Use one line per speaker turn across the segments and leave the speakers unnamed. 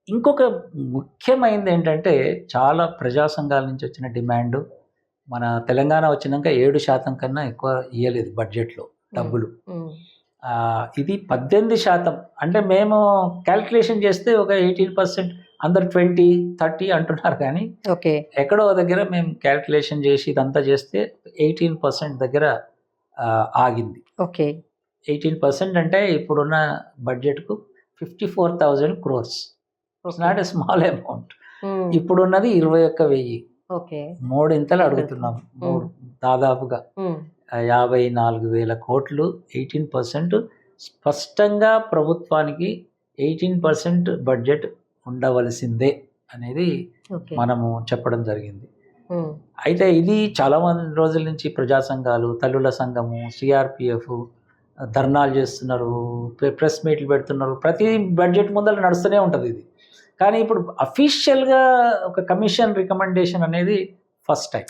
ఇంకొక ముఖ్యమైనది ఏంటంటే, చాలా ప్రజా సంఘాల నుంచి వచ్చిన డిమాండు, మన తెలంగాణ వచ్చినాక 7% కన్నా ఎక్కువ ఇయ్యలేదు బడ్జెట్‌లో డబ్బులు. ఇది 18%. అంటే మేము క్యాలిక్యులేషన్ చేస్తే ఒక 18%, అందరు 20, 30 అంటున్నారు కానీ,
ఓకే.
ఎక్కడో దగ్గర మేము క్యాలిక్యులేషన్ చేసి ఇదంతా చేస్తే 18% దగ్గర ఆగింది.
ఓకే.
18% అంటే ఇప్పుడున్న బడ్జెట్‌కు 54,000 crores. It's not a small amount. ఇప్పుడున్నది 21,000.
ఓకే.
మూడింతలు అడుగుతున్నాం. దాదాపుగా 54,000 కోట్లు. 18% స్పష్టంగా ప్రభుత్వానికి 18% బడ్జెట్ ఉండవలసిందే అనేది మనము చెప్పడం జరిగింది. అయితే ఇది చాలా రోజుల నుంచి ప్రజా సంఘాలు, తల్లుల సంఘము, సిఆర్పిఎఫ్ ధర్నాలు చేస్తున్నారు, ప్రెస్ మీట్లు పెడుతున్నారు. ప్రతి బడ్జెట్ ముందర నడుస్తూనే ఉంటుంది ఇది. కానీ ఇప్పుడు అఫీషియల్గా ఒక కమిషన్ రికమెండేషన్ అనేది ఫస్ట్ టైం.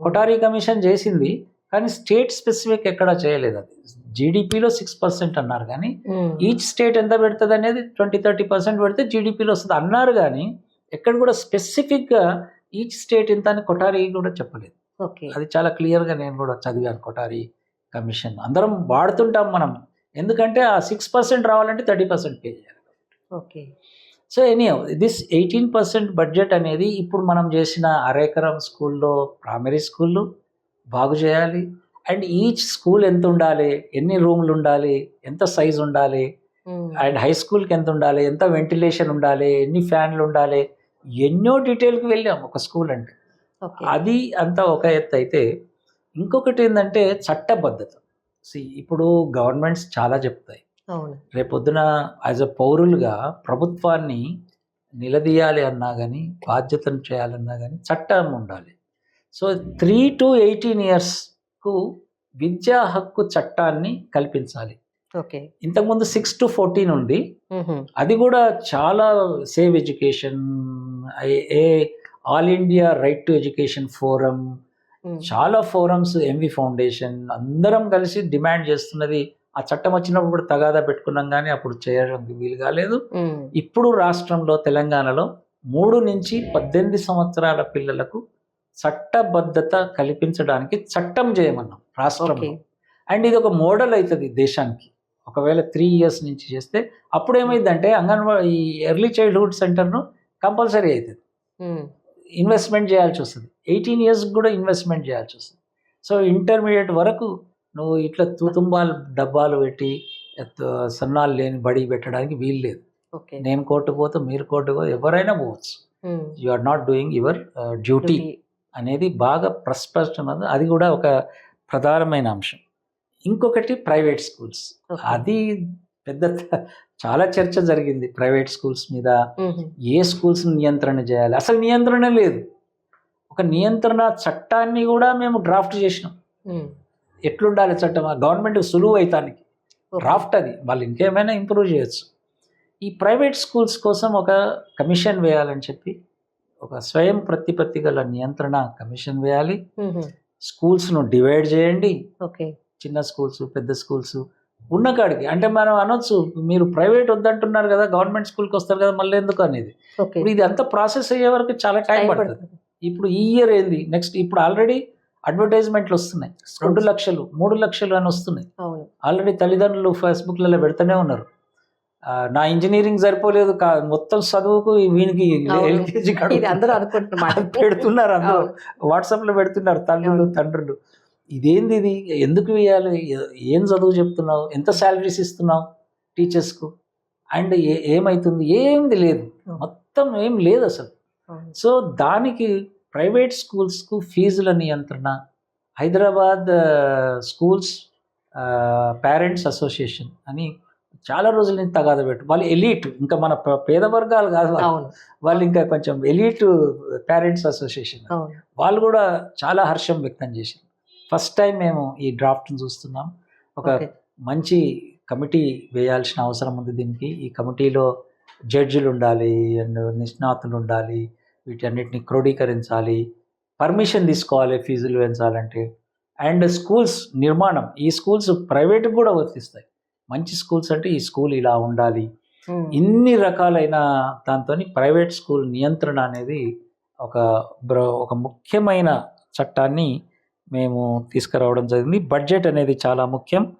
కొఠారీ కమిషన్ చేసింది, కానీ స్టేట్ స్పెసిఫిక్ ఎక్కడా చేయలేదు. అది జీడిపిలో 6% అన్నారు, కానీ ఈచ్ స్టేట్ ఎంత పెడుతుంది అనేది 20-30% పెడితే జీడిపిలో వస్తుంది అన్నారు, కానీ ఎక్కడ కూడా స్పెసిఫిక్గా ఈచ్ స్టేట్ ఇంత అని కొఠారీ కూడా చెప్పలేదు. అది చాలా క్లియర్గా నేను కూడా చదివాను. కొఠారీ కమిషన్ అందరం వాడుతుంటాం మనం, ఎందుకంటే ఆ 6% రావాలంటే 30% పే చేయాలి.
Okay.
So anyhow this 18% budget అనేది ఇప్పుడు మనం చేసిన అరెకరం స్కూల్లో, ప్రైమరీ స్కూళ్ళు బాగు చేయాలి. అండ్ ఈచ్ స్కూల్ ఎంత ఉండాలి, ఎన్ని రూమ్లు ఉండాలి, ఎంత సైజ్ ఉండాలి, అండ్ హై స్కూల్కి ఎంత ఉండాలి, ఎంత వెంటిలేషన్ ఉండాలి, ఎన్ని ఫ్యాన్లు ఉండాలి, ఎన్నో డీటెయిల్కి వెళ్ళాం ఒక స్కూల్ అంటే. అది అంతా ఒక ఎత్తు అయితే, ఇంకొకటి ఏంటంటే చట్టబద్ధత. ఇప్పుడు గవర్నమెంట్స్ చాలా చెప్తాయి, రేపొద్దున యాజ్ అ పౌరులుగా ప్రభుత్వాన్ని నిలదీయాలి అన్నా కానీ, బాధ్యతను చేయాలన్నా కానీ చట్టం ఉండాలి. సో 3 to 18 yearsకు విద్యా హక్కు చట్టాన్ని కల్పించాలి. ఇంతకుముందు 6 to 14 ఉంది. అది కూడా చాలా save education, all India right to education forum, చాలా ఫోరమ్స్, ఎంవి ఫౌండేషన్ అందరం కలిసి డిమాండ్ చేస్తున్నది. ఆ చట్టం వచ్చినప్పుడు కూడా తగాదా పెట్టుకున్నాం, కానీ అప్పుడు చేయడానికి వీలు కాలేదు. ఇప్పుడు రాష్ట్రంలో తెలంగాణలో 3 నుంచి 18 సంవత్సరాల పిల్లలకు చట్టబద్ధత కల్పించడానికి చట్టం చేయమన్నాం రాష్ట్రంలో. అండ్ ఇది ఒక మోడల్ అవుతుంది దేశానికి. ఒకవేళ 3 years నుంచి చేస్తే అప్పుడు ఏమైందంటే అంగన్వాడీ, ఎర్లీ చైల్డ్హుడ్ సెంటర్ను కంపల్సరీ అవుతుంది, ఇన్వెస్ట్మెంట్ చేయాల్సి వస్తుంది. 18 years కూడా ఇన్వెస్ట్మెంట్ చేయాల్సి వస్తుంది. సో ఇంటర్మీడియట్ వరకు నువ్వు ఇట్లా తూతుంబాలు డబ్బాలు పెట్టి సన్నాలు లేని బడి పెట్టడానికి వీలు లేదు. నేను కోర్టుకు పోతే, మీరు కోర్టుకు పోతే, ఎవరైనా పోవచ్చు. You are not doing your duty అనేది బాగా ప్రస్పష్టమైనది. అది కూడా ఒక ప్రధానమైన అంశం. ఇంకొకటి ప్రైవేట్ స్కూల్స్. అది పెద్ద చాలా చర్చ జరిగింది ప్రైవేట్ స్కూల్స్ మీద. ఏ స్కూల్స్ నియంత్రణ చేయాలి, అసలు నియంత్రణ లేదు. ఒక నియంత్రణ చట్టాన్ని కూడా మేము డ్రాఫ్ట్ చేసినాం. ఎట్లుండాలి చట్టం, గవర్నమెంట్ సులువు అవుతానికి డ్రాఫ్ట్. అది వాళ్ళు ఇంకేమైనా ఇంప్రూవ్ చేయొచ్చు. ఈ ప్రైవేట్ స్కూల్స్ కోసం ఒక కమిషన్ వేయాలని చెప్పి, ఒక స్వయం ప్రతిపత్తి గల నియంత్రణ కమిషన్ వేయాలి. స్కూల్స్ను డివైడ్ చేయండి, చిన్న స్కూల్స్, పెద్ద స్కూల్స్ ఉన్న కాడికి. అంటే మనం అనొచ్చు, మీరు ప్రైవేట్ వద్దంటున్నారు కదా, గవర్నమెంట్ స్కూల్కి వస్తారు కదా, మళ్ళీ ఎందుకు అనేది. ఇప్పుడు ఇది అంతా ప్రాసెస్ అయ్యే వరకు చాలా టైం పడుతుంది. ఇప్పుడు ఈ ఇయర్ ఏంది, నెక్స్ట్ ఇప్పుడు ఆల్రెడీ అడ్వర్టైజ్మెంట్లు వస్తున్నాయి, 2 లక్షలు 3 లక్షలు అని వస్తున్నాయి. ఆల్రెడీ తల్లిదండ్రులు ఫేస్బుక్లలో పెడుతూనే ఉన్నారు, నా ఇంజనీరింగ్ సరిపోలేదు, మొత్తం చదువుకు వీనికి ఎల్కేజీ పెడుతున్నారు, అందరూ వాట్సాప్లో పెడుతున్నారు తల్లులు తండ్రులు. ఇదేంది, ఇది ఎందుకు వేయాలి, ఏం చదువు చెప్తున్నావు, ఎంత శాలరీస్ ఇస్తున్నావు టీచర్స్కు, అండ్ ఏమవుతుంది, ఏంది లేదు, మొత్తం ఏం లేదు అసలు. సో దానికి ప్రైవేట్ స్కూల్స్కు ఫీజుల నియంత్రణ, హైదరాబాద్ స్కూల్స్ పేరెంట్స్ అసోసియేషన్ అని చాలా రోజుల నుంచి తగాదా పెట్టు. వాళ్ళు ఎలీట్, ఇంకా మన పేద వర్గాలు కాదు వాళ్ళు, ఇంకా కొంచెం ఎలీట్ పేరెంట్స్ అసోసియేషన్, వాళ్ళు కూడా చాలా హర్షం వ్యక్తం చేశారు. ఫస్ట్ టైం మేము ఈ డ్రాఫ్ట్ని చూస్తున్నాం. ఒక మంచి కమిటీ వేయాల్సిన అవసరం ఉంది దీనికి. ఈ కమిటీలో జడ్జిలు ఉండాలి, అండ్ నిష్ణాతులు ఉండాలి, వీటన్నిటిని క్రోడీకరించాలి, పర్మిషన్ తీసుకోవాలి ఫీజులు పెంచాలంటే. అండ్ స్కూల్స్ నిర్మాణం, ఈ స్కూల్స్ ప్రైవేట్కి కూడా వర్తిస్తాయి. మంచి స్కూల్స్ అంటే ఈ స్కూల్ ఇలా ఉండాలి, ఇన్ని రకాలైన దాంతోని ప్రైవేట్ స్కూల్ నియంత్రణ అనేది ఒక ఒక ముఖ్యమైన చట్టాన్ని మేము తీసుకురావడం జరిగింది. బడ్జెట్ అనేది చాలా ముఖ్యం.